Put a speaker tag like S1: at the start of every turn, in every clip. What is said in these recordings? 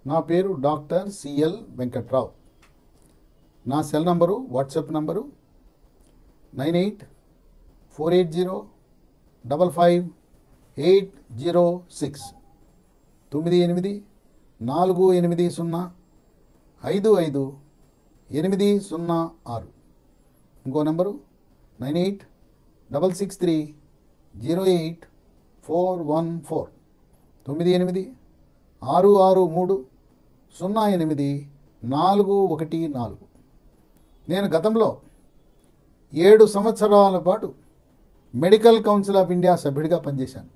S1: నా పేరు doctor CL Venkatrao. నా సెల్ నంబరు, వాట్సాప్ నంబరు 9848055806 9848055806. ఇంకో నంబరు 9866308414 9866308414. నేను గతంలో 7 సంవత్సరాల పాటు మెడికల్ కౌన్సిల్ ఆఫ్ ఇండియా సభ్యుడిగా పనిచేశాను.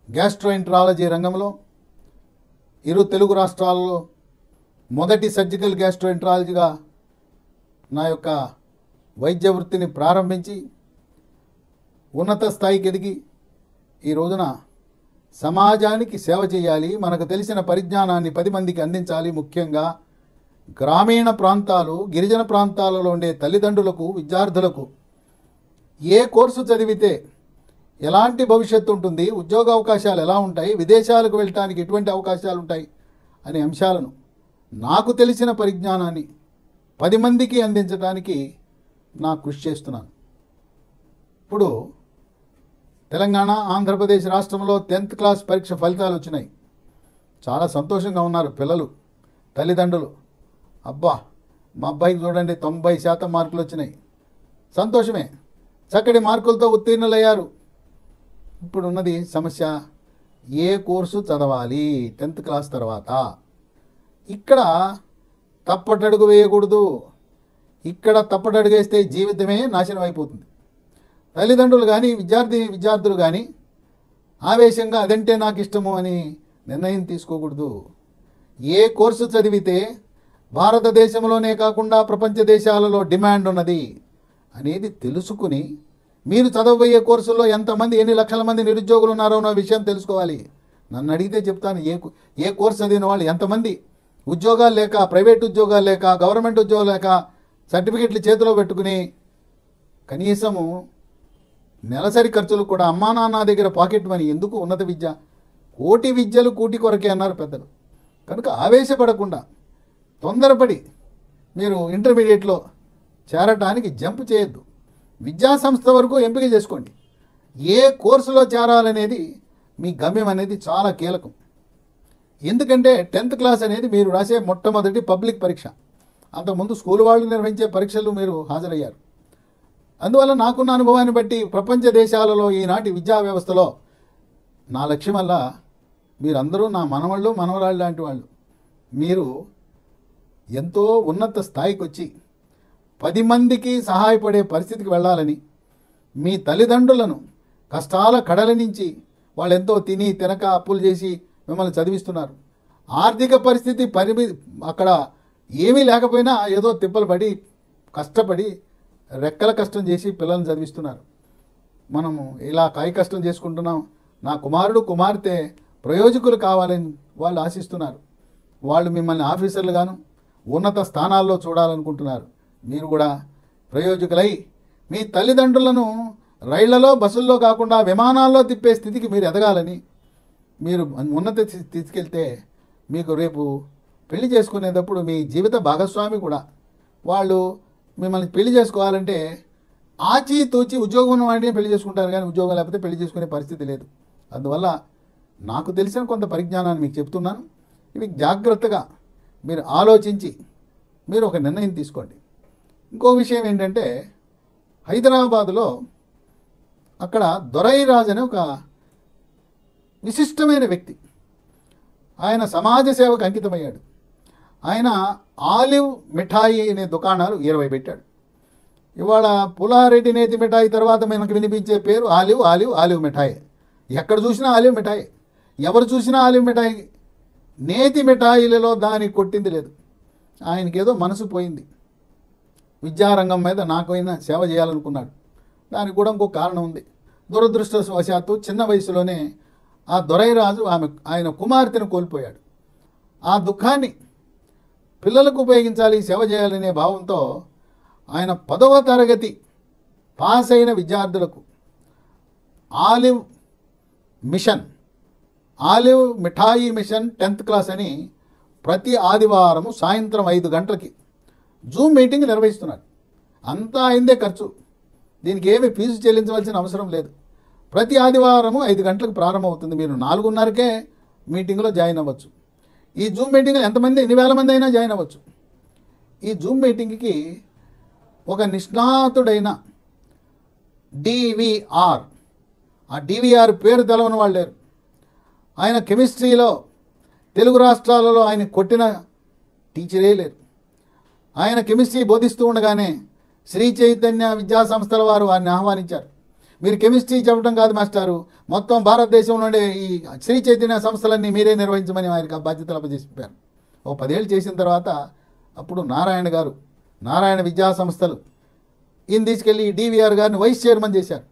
S1: గ్యాస్ట్రోఎంట్రాలజీ రంగంలో ఇరు తెలుగు రాష్ట్రాల్లో మొదటి సర్జికల్ గ్యాస్ట్రోఎంట్రాలజీగా నా యొక్క వైద్య వృత్తిని ప్రారంభించి ఉన్నత స్థాయికి ఎదిగి ఈ రోజున సమాజానికి సేవ చేయాలి, మనకు తెలిసిన పరిజ్ఞానాన్ని 10 మందికి అందించాలి. ముఖ్యంగా గ్రామీణ ప్రాంతాలు, గిరిజన ప్రాంతాలలో ఉండే తల్లిదండ్రులకు, విద్యార్థులకు ఏ కోర్సు చదివితే ఎలాంటి భవిష్యత్తు ఉంటుంది, ఉద్యోగ అవకాశాలు ఎలా ఉంటాయి, విదేశాలకు వెళ్ళటానికి ఎటువంటి అవకాశాలు ఉంటాయి అనే అంశాలను నాకు తెలిసిన పరిజ్ఞానాన్ని 10 మందికి అందించడానికి నా కృషి చేస్తున్నాను. ఇప్పుడు తెలంగాణ, ఆంధ్రప్రదేశ్ రాష్ట్రంలో 10th క్లాస్ పరీక్ష ఫలితాలు వచ్చినాయి. చాలా సంతోషంగా ఉన్నారు పిల్లలు, తల్లిదండ్రులు. అబ్బా, మా అబ్బాయికి చూడండి 90% మార్కులు వచ్చినాయి. సంతోషమే, చక్కటి మార్కులతో ఉత్తీర్ణులయ్యారు. ఇప్పుడు ఉన్నది సమస్య, ఏ కోర్సు చదవాలి 10th క్లాస్ తర్వాత. ఇక్కడ తప్పటడుగు వేయకూడదు. ఇక్కడ తప్పటడుగు వేస్తే జీవితమే నాశనం అయిపోతుంది. తల్లిదండ్రులు కానీ, విద్యార్థులు కానీ ఆవేశంగా అదంటే నాకు ఇష్టము అని నిర్ణయం తీసుకోకూడదు. ఏ కోర్సు చదివితే భారతదేశంలోనే కాకుండా ప్రపంచ దేశాలలో డిమాండ్ ఉన్నది అనేది తెలుసుకుని, మీరు చదవబోయే కోర్సుల్లో ఎంతమంది, ఎన్ని లక్షల మంది నిరుద్యోగులు ఉన్నారో అన్న విషయం తెలుసుకోవాలి. నన్ను అడిగితే చెప్తాను, ఏ కోర్సు చదివిన వాళ్ళు ఎంతమంది ఉద్యోగాలు లేక, ప్రైవేట్ ఉద్యోగాలు లేక, గవర్నమెంట్ ఉద్యోగాలు లేక సర్టిఫికెట్లు చేతిలో పెట్టుకుని కనీసము నెలసరి ఖర్చులు కూడా అమ్మా నాన్న దగ్గర పాకెట్ మనీ ఎందుకు? ఉన్నత విద్య, కోటి విద్యలు కూటి కొరకే అన్నారు పెద్దలు. కనుక ఆవేశపడకుండా తొందరపడి మీరు ఇంటర్మీడియట్లో చేరటానికి జంప్ చేయొద్దు. విద్యా సంస్థ వరకు ఎంపిక చేసుకోండి. ఏ కోర్సులో చేరాలనేది మీ గమ్యం అనేది చాలా కీలకం. ఎందుకంటే 10th క్లాస్ అనేది మీరు రాసే మొట్టమొదటి పబ్లిక్ పరీక్ష. అంతకుముందు స్కూల్ వాళ్ళు నిర్వహించే పరీక్షలు మీరు హాజరయ్యారు. అందువల్ల నాకున్న అనుభవాన్ని బట్టి ప్రపంచ దేశాలలో ఈనాటి విద్యా వ్యవస్థలో నా లక్ష్యం వల్ల మీరందరూ నా మనవాళ్ళు, మనవరాళ్ళు లాంటి వాళ్ళు. మీరు ఎంతో ఉన్నత స్థాయికి వచ్చి 10 మందికి సహాయపడే పరిస్థితికి వెళ్ళాలని, మీ తల్లిదండ్రులను కష్టాల కడల నుంచి వాళ్ళు ఎంతో తిని తినక అప్పులు చేసి మిమ్మల్ని చదివిస్తున్నారు. ఆర్థిక పరిస్థితి అక్కడ ఏమీ లేకపోయినా ఏదో తిప్పలు పడి కష్టపడి రెక్కల కష్టం చేసి పిల్లల్ని చదివిస్తున్నారు. మనము ఇలా కాయ కష్టం చేసుకుంటున్నాం. నా కుమారుడు, కుమార్తె ప్రయోజకులు కావాలని వాళ్ళు ఆశిస్తున్నారు. వాళ్ళు మిమ్మల్ని ఆఫీసర్లుగాను ఉన్నత స్థానాల్లో చూడాలనుకుంటున్నారు. మీరు కూడా ప్రయోజకులై మీ తల్లిదండ్రులను రైళ్లలో, బస్సుల్లో కాకుండా విమానాల్లో తిప్పే స్థితికి మీరు ఎదగాలని, మీరు ఉన్నత తీసుకెళ్తే మీకు రేపు పెళ్లి చేసుకునేటప్పుడు మీ జీవిత భాగస్వామి కూడా వాళ్ళు మిమ్మల్ని పెళ్లి చేసుకోవాలంటే ఆచితూచి ఉద్యోగం ఉన్న వాడిని పెళ్లి చేసుకుంటారు, కానీ ఉద్యోగం లేకపోతే పెళ్లి చేసుకునే పరిస్థితి లేదు. అందువల్ల నాకు తెలిసిన కొంత పరిజ్ఞానాన్ని మీకు చెప్తున్నాను. ఇవి జాగ్రత్తగా మీరు ఆలోచించి మీరు ఒక నిర్ణయం తీసుకోండి. ఇంకో విషయం ఏంటంటే, హైదరాబాదులో అక్కడ దొరైరాజు అనే ఒక విశిష్టమైన వ్యక్తి, ఆయన సమాజ సేవకు అంకితమయ్యాడు. ఆయన ఆలివ్ మిఠాయి అనే దుకాణాలు 20 పెట్టాడు. ఇవాళ పులారెడ్డి నేతి మిఠాయి తర్వాత మనకు వినిపించే పేరు ఆలివ్ మిఠాయి. ఎక్కడ చూసినా ఆలివ్ మిఠాయి, ఎవరు చూసినా ఆలివ్ మిఠాయి. నేతి మిఠాయిలలో దానికి కొట్టింది లేదు. ఆయనకేదో మనసు పోయింది, విద్యారంగం మీద నాకైనా సేవ చేయాలనుకున్నాడు. దానికి కూడా ఇంకో కారణం ఉంది. దురదృష్టవశాత్తు చిన్న వయసులోనే ఆ దొరైరాజు ఆయన కుమార్తెను కోల్పోయాడు. ఆ దుఃఖాన్ని పిల్లలకు ఉపయోగించాలి, సేవ చేయాలనే భావంతో ఆయన 10వ తరగతి పాస్ అయిన విద్యార్థులకు ఆలివ్ మిషన్ ఆలివ్ మిఠాయి మిషన్ 10th క్లాస్ అని ప్రతి ఆదివారము సాయంత్రం 5 గంటలకి జూమ్ మీటింగ్ నిర్వహిస్తున్నారు. అంతా అయిందే ఖర్చు, దీనికి ఏమి ఫీజు చెల్లించవలసిన అవసరం లేదు. ప్రతి ఆదివారము 5 గంటలకు ప్రారంభమవుతుంది. మీరు 4:30కే మీటింగ్లో జాయిన్ అవ్వచ్చు. ఈ జూమ్ మీటింగ్లో ఎంతమంది, ఎన్ని వేల మంది అయినా జాయిన్ అవ్వచ్చు. ఈ జూమ్ మీటింగ్కి ఒక నిష్ణాతుడైన డివిఆర్, ఆ డివిఆర్ పేరు తెలవని వాళ్ళు లేరు. ఆయన కెమిస్ట్రీలో తెలుగు రాష్ట్రాలలో ఆయన కొట్టిన టీచరే లేరు. ఆయన కెమిస్ట్రీ బోధిస్తూ ఉండగానే శ్రీ చైతన్య విద్యా సంస్థల వారు వారిని ఆహ్వానించారు. మీరు కెమిస్ట్రీ చెప్పడం కాదు మాస్టారు, మొత్తం భారతదేశంలో ఉండే ఈ శ్రీ చైతన్య సంస్థలన్నీ మీరే నిర్వహించమని వారికి ఆ బాధ్యతలు అప్పచేసి చెప్పారు. ఓ 10 ఏళ్ళు చేసిన తర్వాత అప్పుడు నారాయణ గారు, నారాయణ విద్యా సంస్థలు ఈయన తీసుకెళ్ళి డివిఆర్ గారిని వైస్ చైర్మన్ చేశారు.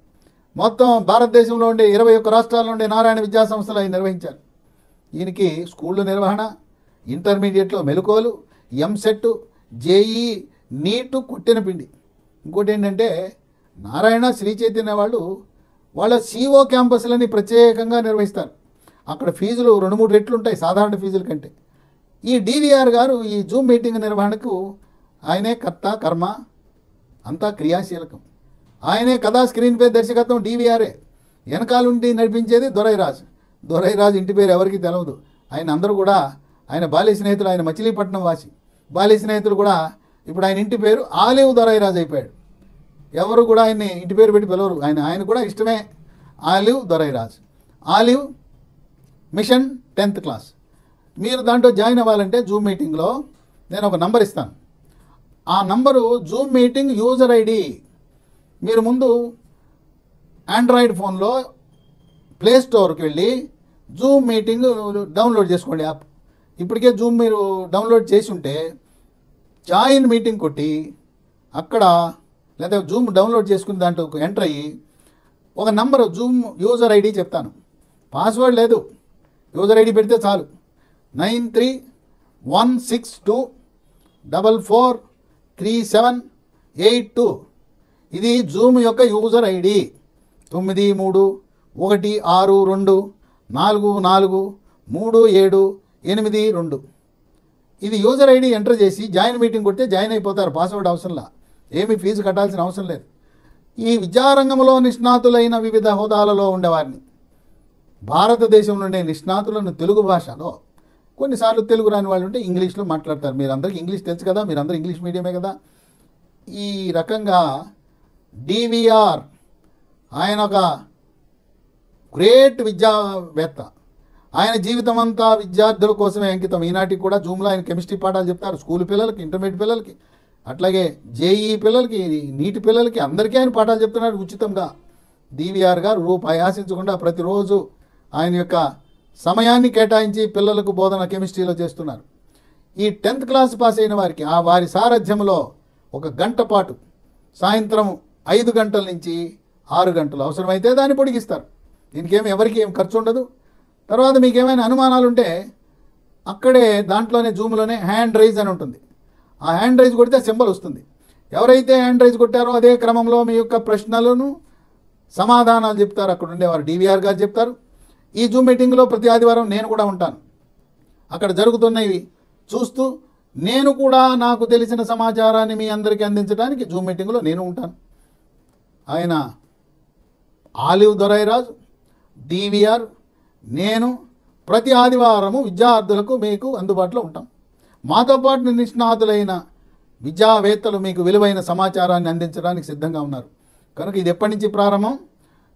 S1: మొత్తం భారతదేశంలో ఉండే 21 రాష్ట్రాల్లో ఉండే నారాయణ విద్యా సంస్థలు ఆయన నిర్వహించారు. ఈయనకి స్కూళ్ళ నిర్వహణ, ఇంటర్మీడియట్లో మెలకువలు, ఎంసెట్, జేఈ, నీటు కొట్టిన పిండి. ఇంకోటి ఏంటంటే నారాయణ శ్రీ చైతన్య వాళ్ళు వాళ్ళ సిఓ క్యాంపస్లని ప్రత్యేకంగా నిర్వహిస్తారు. అక్కడ ఫీజులు 2-3 రెట్లు ఉంటాయి సాధారణ ఫీజుల కంటే. ఈ డివిఆర్ గారు ఈ జూమ్ మీటింగ్ నిర్వహణకు ఆయనే కర్త కర్మ, అంతా క్రియాశీలకం. ఆయనే కథా స్క్రీన్ పే దర్శకత్వం డివిఆర్ఏ. వెనకాలుండి నడిపించేది దొరైరాజు. దొరైరాజు ఇంటి పేరు ఎవరికి తెలవదు. ఆయన అందరూ కూడా ఆయన బాల్య స్నేహితులు, ఆయన మచిలీపట్నం వాసి. బాల్య స్నేహితులు కూడా ఇప్పుడు ఆయన ఇంటి పేరు ఆలివ్ దొరైరాజు అయిపోయాడు. ఎవరు కూడా ఆయన్ని ఇంటి పేరు పెట్టి పిలవరు. ఆయన కూడా ఇష్టమే Olive Dorairaju. Olive mission 10th class. మీరు దాంట్లో జాయిన్ అవ్వాలంటే జూమ్ మీటింగ్లో నేను ఒక నంబర్ ఇస్తాను. ఆ number Zoom meeting user ID. మీరు ముందు ఆండ్రాయిడ్ ఫోన్లో ప్లే స్టోర్కి వెళ్ళి జూమ్ మీటింగ్ డౌన్లోడ్ చేసుకోండి యాప్. ఇప్పటికే జూమ్ మీరు డౌన్లోడ్ చేసి ఉంటే జాయిన్ మీటింగ్ కొట్టి అక్కడ, లేదా జూమ్ డౌన్లోడ్ చేసుకుని దాంట్లో ఎంటర్ అయ్యి ఒక నంబరు జూమ్ యూజర్ ఐడి చెప్తాను. పాస్వర్డ్ లేదు, యూజర్ ఐడి పెడితే చాలు. 9316243782. ఇది జూమ్ యొక్క యూజర్ ఐడి. 9316244372. ఇది యూజర్ ఐడి ఎంటర్ చేసి జాయిన్ మీటింగ్ కొడితే జాయిన్ అయిపోతారు. పాస్వర్డ్ అవసరంలా, ఏమీ ఫీజు కట్టాల్సిన అవసరం లేదు. ఈ విద్యారంగంలో నిష్ణాతులైన వివిధ హోదాలలో ఉండేవారిని, భారతదేశంలో ఉండే నిష్ణాతులను తెలుగు భాషలో, కొన్నిసార్లు తెలుగు రాని వాళ్ళు ఉంటే ఇంగ్లీష్లో మాట్లాడతారు. మీరందరికీ ఇంగ్లీష్ తెలుసు కదా, మీరందరూ ఇంగ్లీష్ మీడియమే కదా. ఈ రకంగా డివిఆర్ ఆయన ఒక గ్రేట్ విద్యావేత్త. ఆయన జీవితం అంతా విద్యార్థుల కోసమే అంకితం. ఈనాటికి కూడా జూమ్లో ఆయన కెమిస్ట్రీ పాఠాలు చెప్తారు స్కూల్ పిల్లలకి, ఇంటర్మీడియట్ పిల్లలకి, అట్లాగే జేఈ పిల్లలకి, నీటి పిల్లలకి, అందరికీ ఆయన పాఠాలు చెప్తున్నారు ఉచితంగా. డివిఆర్ గారు రూపాయి ఆశించకుండా ప్రతిరోజు ఆయన యొక్క సమయాన్ని కేటాయించి పిల్లలకు బోధన కెమిస్ట్రీలో చేస్తున్నారు. ఈ 10th క్లాస్ పాస్ అయిన వారికి వారి సారథ్యంలో 1 గంట పాటు సాయంత్రం 5 గంటల నుంచి 6 గంటలు అవసరమైతే దాన్ని పొడిగిస్తారు. దీనికి ఎవరికి ఏం ఖర్చు ఉండదు. తర్వాత మీకు ఏమైనా అనుమానాలు ఉంటే అక్కడే దాంట్లోనే జూమ్లోనే హ్యాండ్ రైజ్ అని ఉంటుంది. ఆ హ్యాండ్ రైజ్ కొడితే సింబల్ వస్తుంది. ఎవరైతే హ్యాండ్ రైజ్ కొట్టారో అదే క్రమంలో మీ యొక్క ప్రశ్నలను సమాధానాలు చెప్తారు. అక్కడ ఉండేవారు డివిఆర్ గారు చెప్తారు. ఈ జూమ్ మీటింగ్లో ప్రతి ఆదివారం నేను కూడా ఉంటాను. అక్కడ జరుగుతున్నవి చూస్తూ నేను కూడా నాకు తెలిసిన సమాచారాన్ని మీ అందరికీ అందించడానికి జూమ్ మీటింగ్లో నేను ఉంటాను. ఆయన ఆలివ్ దొరైరాజు, డివిఆర్, నేను ప్రతి ఆదివారము విద్యార్థులకు మీకు అందుబాటులో ఉంటాం. మాతో పాటు నిష్ణాతులైన విద్యావేత్తలు మీకు విలువైన సమాచారాన్ని అందించడానికి సిద్ధంగా ఉన్నారు. కనుక ఇది ఎప్పటి నుంచి ప్రారంభం?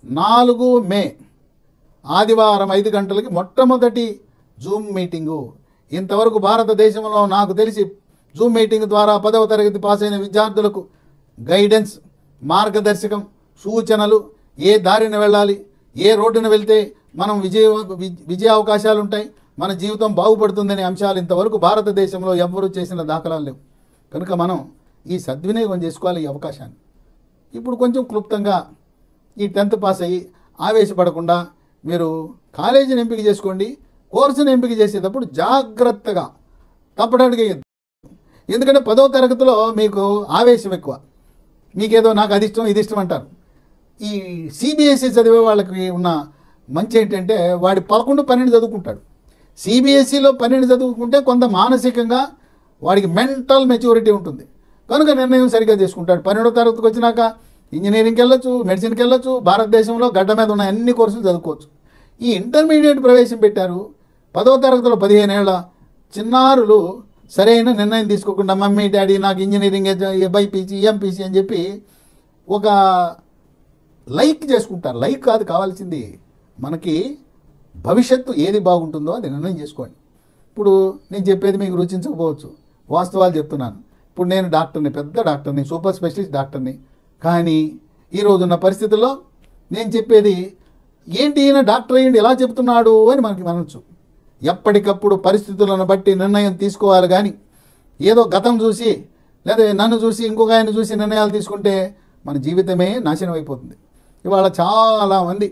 S1: 4 మే ఆదివారం 5 గంటలకి మొట్టమొదటి జూమ్ మీటింగు. ఇంతవరకు భారతదేశంలో నాకు తెలిసి జూమ్ మీటింగ్ ద్వారా 10వ తరగతి పాస్ అయిన విద్యార్థులకు గైడెన్స్, మార్గదర్శకం, సూచనలు, ఏ దారిన వెళ్ళాలి, ఏ రోడ్డున వెళ్తే మనం విజయ అవకాశాలు ఉంటాయి, మన జీవితం బాగుపడుతుందనే అంశాలు ఇంతవరకు భారతదేశంలో ఎవ్వరూ చేసిన దాఖలాలు లేవు. కనుక మనం ఈ సద్వినియోగం చేసుకోవాలి ఈ అవకాశాన్ని. ఇప్పుడు కొంచెం క్లుప్తంగా ఈ 10th పాస్ అయ్యి ఆవేశపడకుండా మీరు కాలేజీని ఎంపిక చేసుకోండి. కోర్సును ఎంపిక చేసేటప్పుడు జాగ్రత్తగా తప్పడానికి, ఎందుకంటే 10వ తరగతిలో మీకు ఆవేశం ఎక్కువ. మీకేదో నాకు అది ఇష్టం ఇది ఇష్టం అంటారు. ఈ సిబిఎస్ఈ చదివే వాళ్ళకి ఉన్న మంచి ఏంటంటే వాడి 11, 12 చదువుకుంటాడు. సిబిఎస్ఈలో 12 చదువుకుంటే కొంత మానసికంగా వాడికి మెంటల్ మెచ్యూరిటీ ఉంటుంది కనుక నిర్ణయం సరిగ్గా తీసుకుంటాడు. 12వ తరగతికి వచ్చినాక ఇంజనీరింగ్కి వెళ్ళొచ్చు, మెడిసిన్కి వెళ్ళొచ్చు, భారతదేశంలో గడ్డ మీద ఉన్న అన్ని కోర్సులు చదువుకోవచ్చు. ఈ ఇంటర్మీడియట్ ప్రవేశం పెట్టారు. 10వ తరగతిలో 15 ఏళ్ల చిన్నారులు సరైన నిర్ణయం తీసుకోకుండా మమ్మీ డాడీ నాకు ఇంజనీరింగ్ బైపీసీ ఎంపీసీ అని చెప్పి ఒక లైక్ చేసుకుంటారు. లైక్ కాదు కావాల్సింది, మనకి భవిష్యత్తు ఏది బాగుంటుందో అది నిర్ణయం చేసుకోండి. ఇప్పుడు నేను చెప్పేది మీకు రుచించకపోవచ్చు, వాస్తవాలు చెప్తున్నాను. ఇప్పుడు నేను డాక్టర్ని, పెద్ద డాక్టర్ని, సూపర్ స్పెషలిస్ట్ డాక్టర్ని. కానీ ఈరోజున్న పరిస్థితుల్లో నేను చెప్పేది ఏంటి, ఈయన డాక్టర్ అయ్యింది ఎలా చెప్తున్నాడు అని మనకి అనొచ్చు. ఎప్పటికప్పుడు పరిస్థితులను బట్టి నిర్ణయం తీసుకోవాలి. కానీ ఏదో గతం చూసి లేదా నన్ను చూసి ఇంకొక ఆయన చూసి నిర్ణయాలు తీసుకుంటే మన జీవితమే నాశనం అయిపోతుంది. ఇవాళ చాలామంది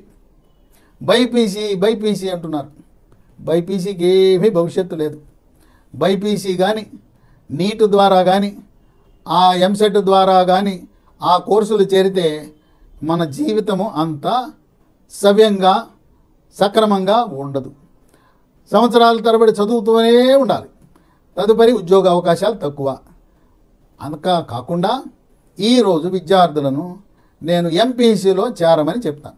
S1: బైపీసీ అంటున్నారు. బైపీసీకి ఏమీ భవిష్యత్తు లేదు. బైపీసీ కానీ నీట్ ద్వారా కానీ ఆ ఎంసెట్ ద్వారా కానీ ఆ కోర్సులు చేరితే మన జీవితము అంత సవ్యంగా సక్రమంగా ఉండదు. సంవత్సరాల తరబడి చదువుతూనే ఉండాలి. తదుపరి ఉద్యోగ అవకాశాలు తక్కువ. అనక కాకుండా ఈరోజు విద్యార్థులను నేను ఎంపీసీలో చేరమని చెప్తాను.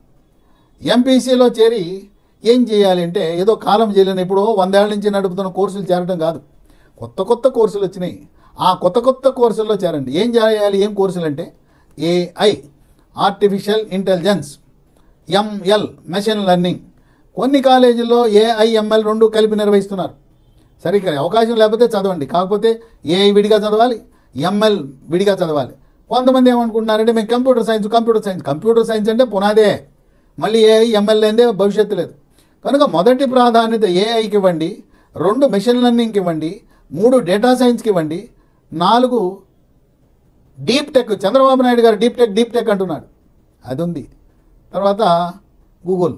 S1: ఎంపీసీలో చేరి ఏం చేయాలి అంటే ఏదో కాలం చేయలేని ఇప్పుడు 100 ఏళ్ల నుంచి నడుపుతున్న కోర్సులు చేరడం కాదు. కొత్త కోర్సులు వచ్చినాయి. ఆ కొత్త కోర్సుల్లో చేరండి. ఏం చేయాలి, ఏం కోర్సులు అంటే AI, artificial intelligence, ML, machine learning. కొన్ని కాలేజీల్లో ఏఐ ఎంఎల్ 2 కలిపి నిర్వహిస్తున్నారు. సరే, ఇక్కడ అవకాశం లేకపోతే చదవండి. కాకపోతే ఏఐ విడిగా చదవాలి, ఎంఎల్ విడిగా చదవాలి. కొంతమంది ఏమనుకుంటున్నారంటే మేము కంప్యూటర్ సైన్స్ అంటే పునాదే, మళ్ళీ ఏఐ ఎంఎల్ లేదే భవిష్యత్తు లేదు. కనుక మొదటి ప్రాధాన్యత ఏఐకి ఇవ్వండి, 2 మెషిన్ లెర్నింగ్కి ఇవ్వండి, 3 డేటా సైన్స్కి ఇవ్వండి, 4 డీప్ టెక్. చంద్రబాబు నాయుడు గారు డీప్ టెక్ అంటున్నాడు, అది ఉంది. తర్వాత గూగుల్.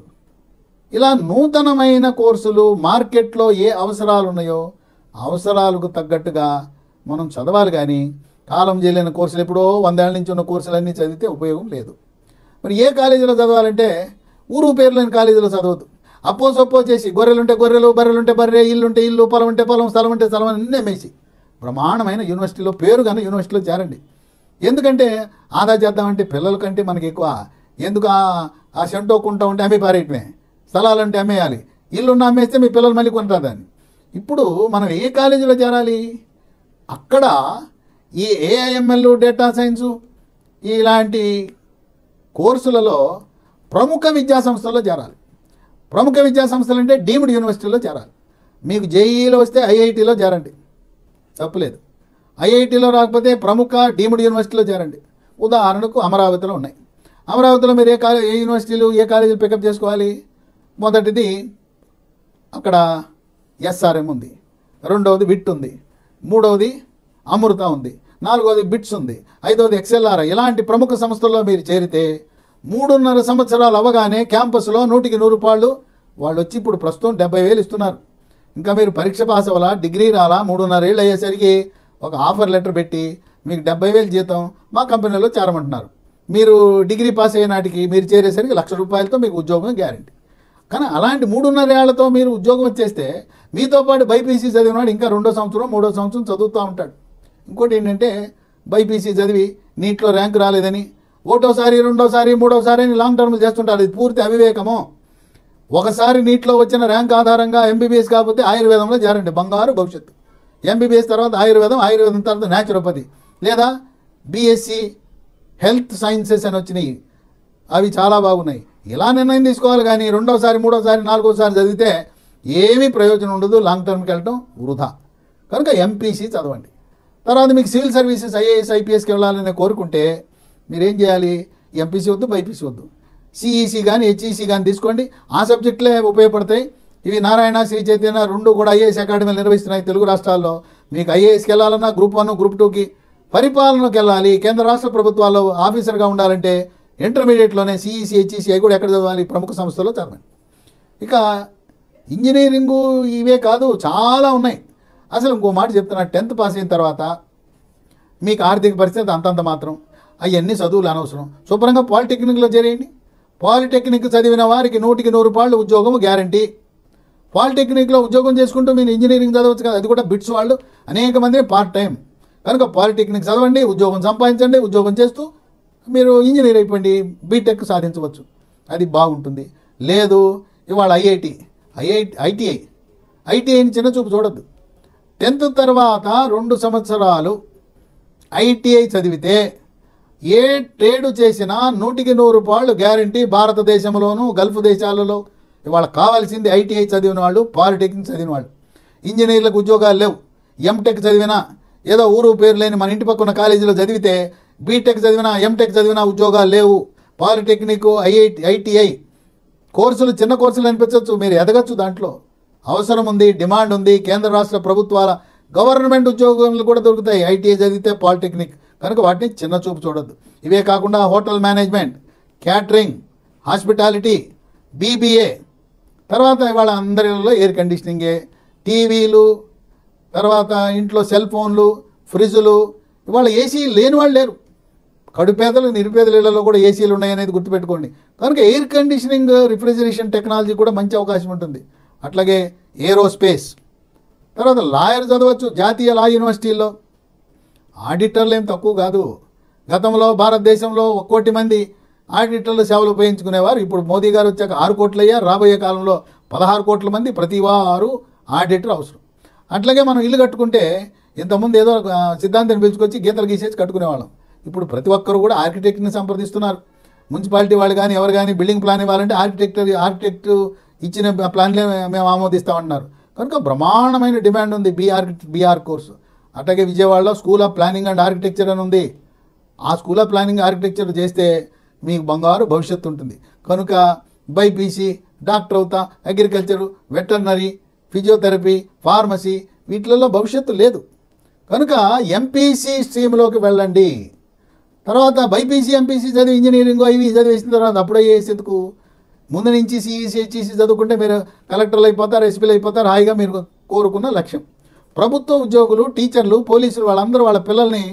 S1: ఇలా నూతనమైన కోర్సులు మార్కెట్లో ఏ అవసరాలు ఉన్నాయో అవసరాలకు తగ్గట్టుగా మనం చదవాలి. కానీ కాలం చేయలేని కోర్సులు ఎప్పుడో 100 ఏళ్ల నుంచి ఉన్న కోర్సులన్నీ చదివితే ఉపయోగం లేదు. మరి ఏ కాలేజీలో చదవాలంటే ఊరు పేరు లేని కాలేజీలో చదవద్దు. సప్పో చేసి గొర్రెలుంటే గొర్రెలు, బర్రెలుంటే బర్రె, ఇల్లుంటే ఇల్లు, పొలం ఉంటే పొలం, స్థలం ఉంటే స్థలం అన్నీ అమ్మేసి బ్రహ్మాండమైన యూనివర్సిటీలో పేరు కానీ యూనివర్సిటీలో చేరండి. ఎందుకంటే ఆదా చేద్దామంటే పిల్లల కంటే మనకి ఎక్కువ. ఎందుకు ఆ షంటో కుంటా ఉంటే అమ్మి పారేయటమే, స్థలాలంటే అమ్మేయాలి, ఇల్లున్న అమ్మేస్తే మీ పిల్లలు మళ్ళీ కొంటారు దాన్ని. ఇప్పుడు మనం ఏ కాలేజీలో చేరాలి? అక్కడ ఈ ఏఐఎంఎల్, డేటా సైన్సు ఇలాంటి కోర్సులలో ప్రముఖ విద్యా సంస్థల్లో చేరాలి. ప్రముఖ విద్యా సంస్థలు అంటే డీమ్డ్ యూనివర్సిటీలో చేరాలి. మీకు జేఈలో వస్తే ఐఐటీలో చేరండి, తప్పులేదు. ఐఐటీలో రాకపోతే ప్రముఖ డీమ్డ్ యూనివర్సిటీలో చేరండి. ఉదాహరణకు అమరావతిలో ఉన్నాయి. అమరావతిలో మీరు ఏ యూనివర్సిటీలు ఏ కాలేజీలు పికప్ చేసుకోవాలి? మొదటిది అక్కడ ఎస్ఆర్ఎం ఉంది, 2వది విట్ ఉంది, 3వది అమృత ఉంది, 4వది బిట్స్ ఉంది, 5వది ఎక్స్ఎల్ఆర్. ఇలాంటి ప్రముఖ సంస్థల్లో మీరు చేరితే 3.5 సంవత్సరాలు అవగానే క్యాంపస్లో 100కి 100 రూపాయలు వాళ్ళు వచ్చి ఇప్పుడు ప్రస్తుతం 70,000 ఇస్తున్నారు. ఇంకా మీరు పరీక్ష పాస్ అవ్వాలా, డిగ్రీ రాలా, 3.5 ఏళ్ళు అయ్యేసరికి ఒక ఆఫర్ లెటర్ పెట్టి మీకు 70,000 జీతం మా కంపెనీలో చేరమంటున్నారు. మీరు డిగ్రీ పాస్ అయ్యే నాటికి మీరు చేరేసరికి 1,00,000 రూపాయలతో మీకు ఉద్యోగం గ్యారెంటీ. కానీ అలాంటి 3.5 ఏళ్లతో మీరు ఉద్యోగం వచ్చేస్తే మీతో పాటు బైపీసీ చదివినాడు ఇంకా 2వ సంవత్సరం 3వ సంవత్సరం చదువుతూ ఉంటాడు. ఇంకోటి ఏంటంటే బైపీసీ చదివి నీట్లో ర్యాంక్ రాలేదని 1వసారి 2వసారి 3వసారి అని లాంగ్ టర్మ్లు చేస్తుంటారు. ఇది పూర్తి అవివేకము. ఒకసారి నీట్లో వచ్చిన ర్యాంక్ ఆధారంగా ఎంబీబీఎస్ కాకపోతే ఆయుర్వేదంలో చేరండి, బంగారు భవిష్యత్తు. ఎంబీబీఎస్ తర్వాత ఆయుర్వేదం తర్వాత న్యాచురోపతి లేదా బీఎస్సీ హెల్త్ సైన్సెస్ అని వచ్చినాయి, అవి చాలా బాగున్నాయి. ఇలా నిర్ణయం తీసుకోవాలి. కానీ 2వసారి 3వసారి 4వసారి చదివితే ఏమీ ప్రయోజనం ఉండదు, లాంగ్ టర్మ్కి వెళ్ళటం వృధా. కనుక ఎంపీసీ చదవండి. తర్వాత మీకు సివిల్ సర్వీసెస్ ఐఏఎస్ ఐపీఎస్కి వెళ్ళాలని కోరుకుంటే మీరేం చేయాలి? ఎంపీసీ వద్దు, బైపీసీ వద్దు, సిఈసీ కానీ హెచ్ఈసీ కానీ తీసుకోండి. ఆ సబ్జెక్టులే ఉపయోగపడతాయి. ఇవి నారాయణ, శ్రీ చైతన్య 2 కూడా ఐఏఎస్ అకాడమీలు నిర్వహిస్తున్నాయి తెలుగు రాష్ట్రాల్లో. మీకు ఐఏఎస్కి వెళ్ళాలన్నా గ్రూప్ 1 గ్రూప్ 2కి పరిపాలనకు వెళ్ళాలి, కేంద్ర రాష్ట్ర ప్రభుత్వాల్లో ఆఫీసర్గా ఉండాలంటే ఇంటర్మీడియట్లోనే సిఈసీ హెచ్ఈసీ అవి కూడా ఎక్కడ చదవాలి? ప్రముఖ సంస్థల్లో చదవండి. ఇక ఇంజనీరింగు ఇవే కాదు, చాలా ఉన్నాయి. అసలు ఇంకో మాట చెప్తున్నా, 10th పాస్ అయిన తర్వాత మీకు ఆర్థిక పరిస్థితి అంతంత మాత్రం, అవన్నీ చదువులు అనవసరం. శుభ్రంగా పాలిటెక్నిక్లో చేరేయండి. పాలిటెక్నిక్ చదివిన వారికి 100% ఉద్యోగం గ్యారంటీ. పాలిటెక్నిక్లో ఉద్యోగం చేసుకుంటూ మీరు ఇంజనీరింగ్ చదవచ్చు కదా, అది కూడా బిట్స్ వాళ్ళు అనేక మంది పార్ట్ టైం. కనుక పాలిటెక్నిక్ చదవండి, ఉద్యోగం సంపాదించండి, ఉద్యోగం చేస్తూ మీరు ఇంజనీర్ అయిపోండి, బీటెక్ సాధించవచ్చు, అది బాగుంటుంది. లేదు ఇవాళ ఐటీఐని చిన్న చూపు చూడద్దు. 10th తర్వాత 2 సంవత్సరాలు ఐటీఐ చదివితే ఏ ట్రేడ్ చేసినా 100% గ్యారంటీ. భారతదేశంలోనూ గల్ఫ్ దేశాలలో ఇవాళ కావాల్సింది ఐటీఐ చదివిన వాళ్ళు, పాలిటెక్నిక్ చదివిన వాళ్ళు. ఇంజనీర్లకు ఉద్యోగాలు లేవు. ఎంటెక్ చదివినా ఏదో ఊరు పేరు లేని మన ఇంటి పక్కన కాలేజీలో చదివితే బీటెక్ చదివినా ఎంటెక్ చదివినా ఉద్యోగాలు లేవు. పాలిటెక్నిక్ ఐటీఐ కోర్సులు చిన్న కోర్సులు అనిపించవచ్చు, మీరు ఎదగచ్చు, దాంట్లో అవసరం ఉంది, డిమాండ్ ఉంది. కేంద్ర రాష్ట్ర ప్రభుత్వాల గవర్నమెంట్ ఉద్యోగాలు కూడా దొరుకుతాయి ఐటీఐ చదివితే, పాలిటెక్నిక్. కనుక వాటిని చిన్న చూపు చూడొద్దు. ఇవే కాకుండా hotel management, catering, hospitality, BBA, తర్వాత ఇవాళ అందరిలో ఎయిర్ కండిషనింగే, టీవీలు, తర్వాత ఇంట్లో సెల్ ఫోన్లు, ఫ్రిడ్జులు. ఇవాళ ఏసీ లేని వాళ్ళు లేరు. కడుపేదలు నిరుపేదల ఇళ్లలో కూడా ఏసీలు ఉన్నాయనేది గుర్తుపెట్టుకోండి. కనుక ఎయిర్ కండిషనింగ్, రిఫ్రిజరేషన్ టెక్నాలజీ కూడా మంచి అవకాశం ఉంటుంది. అట్లాగే ఏరోస్పేస్, తర్వాత లాయర్ చదవచ్చు జాతీయ లా యూనివర్సిటీల్లో. ఆడిటర్లు ఏం తక్కువ కాదు. గతంలో భారతదేశంలో 1 కోటి మంది ఆడిటర్లు సేవలు ఉపయోగించుకునేవారు. ఇప్పుడు మోదీ గారు వచ్చాక 6 కోట్లు అయ్యారు. రాబోయే కాలంలో 16 కోట్ల మంది ప్రతి వారు ఆడిటర్ అవసరం. అట్లాగే మనం ఇల్లు కట్టుకుంటే ఇంతకుముందు ఏదో సిద్ధాంతాన్ని పిలుచుకొచ్చి గీతలు గీసేసి కట్టుకునేవాళ్ళం. ఇప్పుడు ప్రతి ఒక్కరు కూడా ఆర్కిటెక్ట్ని సంప్రదిస్తున్నారు. మున్సిపాలిటీ వాళ్ళు కానీ ఎవరు కానీ బిల్డింగ్ ప్లాన్ ఇవ్వాలంటే ఆర్కిటెక్ట్ ఇచ్చిన ప్లాన్లే మేము ఆమోదిస్తామంటున్నారు. కనుక బ్రహ్మాండమైన డిమాండ్ ఉంది బీఆర్ కోర్సు. అట్లాగే విజయవాడలో school of planning and architecture అని ఉంది. ఆ స్కూల్ ఆఫ్ ప్లానింగ్ ఆర్కిటెక్చర్ చేస్తే మీకు బంగారు భవిష్యత్తు ఉంటుంది. కనుక బైపీసీ, డాక్టర్ అవుతా, అగ్రికల్చరు, వెటర్నరీ, ఫిజియోథెరపీ, ఫార్మసీ, వీటిలలో భవిష్యత్తు లేదు. కనుక ఎంపీసీ స్ట్రీమ్లోకి వెళ్ళండి. తర్వాత బైపీసీ, ఎంపీసీ చదివి ఇంజనీరింగ్ ఇవి చదివేసిన తర్వాత అప్పుడే చేసేందుకు ముందు నుంచి సిఈసీ, హెచ్ఈసీ చదువుకుంటే మీరు కలెక్టర్లు అయిపోతారు, ఎస్పీలు అయిపోతారు, హాయిగా మీరు కోరుకున్న లక్ష్యం. ప్రభుత్వ ఉద్యోగులు, టీచర్లు, పోలీసులు వాళ్ళందరూ వాళ్ళ పిల్లల్ని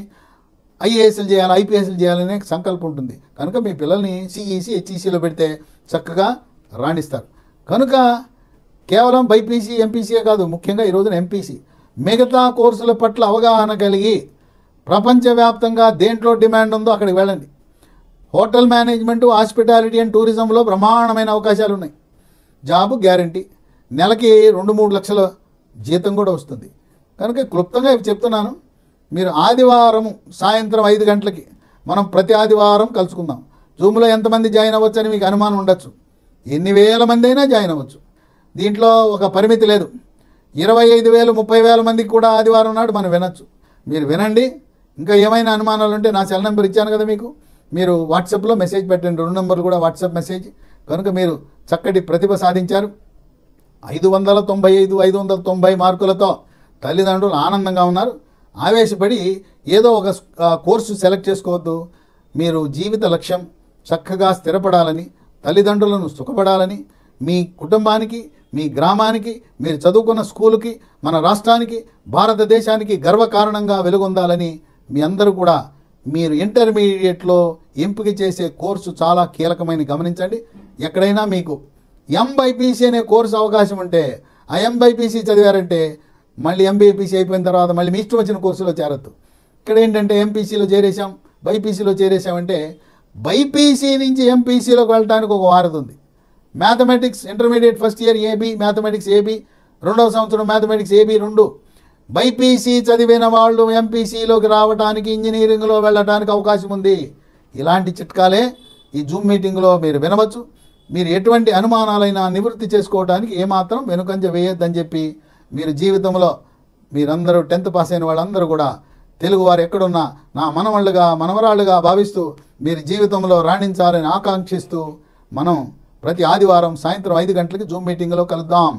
S1: ఐఏఎస్లు చేయాలి, ఐపీఎస్లు చేయాలనే సంకల్పం ఉంటుంది. కనుక మీ పిల్లల్ని సిఈసీ, హెచ్ఈసీలో పెడితే చక్కగా రాణిస్తారు. కనుక కేవలం బైపీసీ, ఎంపీసీయే కాదు, ముఖ్యంగా ఈ రోజున ఎంపీసీ మిగతా కోర్సుల పట్ల అవగాహన కలిగి ప్రపంచవ్యాప్తంగా దేంట్లో డిమాండ్ ఉందో అక్కడికి వెళ్ళండి. హోటల్ మేనేజ్మెంట్, హాస్పిటాలిటీ అండ్ టూరిజంలో బ్రహ్మాండమైన అవకాశాలు ఉన్నాయి. జాబు గ్యారంటీ, నెలకి 2-3 లక్షల జీతం కూడా వస్తుంది. కనుక క్లుప్తంగా ఇవి చెప్తున్నాను. మీరు ఆదివారం సాయంత్రం 5 గంటలకి మనం ప్రతి ఆదివారం కలుసుకుందాం. జూమ్లో ఎంతమంది జాయిన్ అవ్వచ్చు అని మీకు అనుమానం ఉండొచ్చు. ఎన్ని వేల మంది అయినా జాయిన్ అవ్వచ్చు. దీంట్లో ఒక పరిమితి లేదు. 25,000, 30,000 మందికి కూడా ఆదివారం నాడు మనం వినొచ్చు. మీరు వినండి. ఇంకా ఏమైనా అనుమానాలు ఉంటే నా సెల్ నెంబర్ ఇచ్చాను కదా మీకు, మీరు వాట్సాప్లో మెసేజ్ పెట్టండి. 2 నెంబర్లు కూడా వాట్సాప్ మెసేజ్. కనుక మీరు చక్కటి ప్రతిభ సాధించారు. 595, 590 మార్కులతో తల్లిదండ్రులు ఆనందంగా ఉన్నారు. ఆవేశపడి ఏదో ఒక కోర్సు సెలెక్ట్ చేసుకోవద్దు. మీరు జీవిత లక్ష్యం చక్కగా స్థిరపడాలని, తల్లిదండ్రులను సుఖపడాలని, మీ కుటుంబానికి, మీ గ్రామానికి, మీరు చదువుకున్న స్కూలుకి, మన రాష్ట్రానికి, భారతదేశానికి గర్వకారణంగా వెలుగొందాలని మీ అందరూ కూడా మీరు ఇంటర్మీడియట్లో ఎంపిక చేసే కోర్సు చాలా కీలకమైన గమనించండి. ఎక్కడైనా మీకు ఎంబైపీసీ అనే కోర్సు అవకాశం ఉంటే ఆ ఎంబైపీసీ చదివారంటే మళ్ళీ ఎంబీపీసీ అయిపోయిన తర్వాత మళ్ళీ మీ ఇష్టం వచ్చిన కోర్సులో చేరద్దు. ఇక్కడ ఏంటంటే ఎంపీసీలో చేరేసాం, బైపీసీలో చేరేసామంటే బైపీసీ నుంచి ఎంపీసీలోకి వెళ్ళడానికి ఒక వారధి ఉంది. Mathematics intermediate first year AB, mathematics AB, 2వ సంవత్సరం మ్యాథమెటిక్స్ ఏబీ 2. బైపీసీ చదివిన వాళ్ళు ఎంపీసీలోకి రావడానికి, ఇంజనీరింగ్లో వెళ్ళడానికి అవకాశం ఉంది. ఇలాంటి చిట్కాలే ఈ జూమ్ మీటింగ్లో మీరు వినవచ్చు. మీరు ఎటువంటి అనుమానాలైనా నివృత్తి చేసుకోవడానికి ఏమాత్రం వెనుకంజ వేయొద్దని చెప్పి మీరు జీవితంలో మీరందరూ 10th పాస్ అయిన వాళ్ళందరూ కూడా తెలుగువారు ఎక్కడున్నా నా మనవళ్ళుగా, మనవరాళ్ళుగా భావిస్తూ మీరు జీవితంలో రాణించాలని ఆకాంక్షిస్తూ మనం ప్రతి ఆదివారం సాయంత్రం 5 గంటలకి జూమ్ మీటింగ్లో కలుద్దాం.